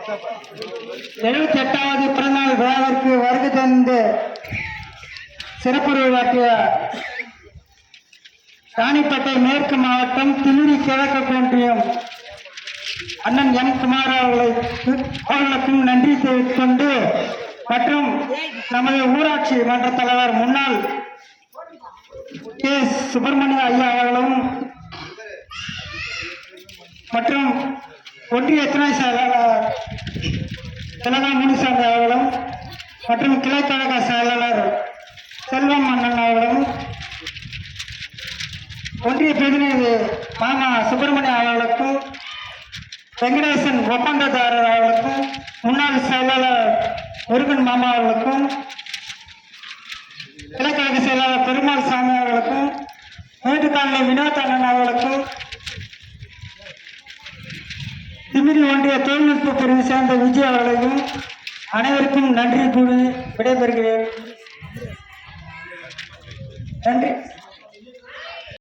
78வது பிறந்தநாள் விழாவிற்கு வருகை தந்து சிறப்புரையாற்றிய ராணிப்பேட்டை மேற்கு மாவட்டம் திமிரி கிழக்கு ஒன்றியம் அண்ணன் எம் குமார் அவர்களுக்கும் நன்றி தெரிவித்துக் கொண்டு மற்றும் நமது ஊராட்சி மன்ற தலைவர் முன்னாள் கே சுப்பிரமணிய ஐயா அவர்களும் மற்றும் ஒன்றிய துணை செயலாளர் திலகா முனிசாமி அவர்களும் மற்றும் கிளைக்கழக செயலாளர் செல்வம் அண்ணன் அவர்களும் ஒன்றிய பிரதிநிதி மாமா சுப்பிரமணிய அவர்களுக்கும் வெங்கடேசன் ஒப்பந்ததாரர் அவர்களுக்கும் முன்னாள் செயலாளர் முருகன் மாமா அவர்களுக்கும் கிளைக்கழக செயலாளர் பெருமாள் சாமி அவர்களுக்கும் மேட்டுக்காலனி வினோத் அண்ணன் அவர்களுக்கும் திமிரி ஒன்றிய தொழில்நுட்ப பிரிவு சேர்ந்த விஜய் அவர்களையும் அனைவருக்கும் நன்றி கூறி விடைபெறுகிறேன். நன்றி.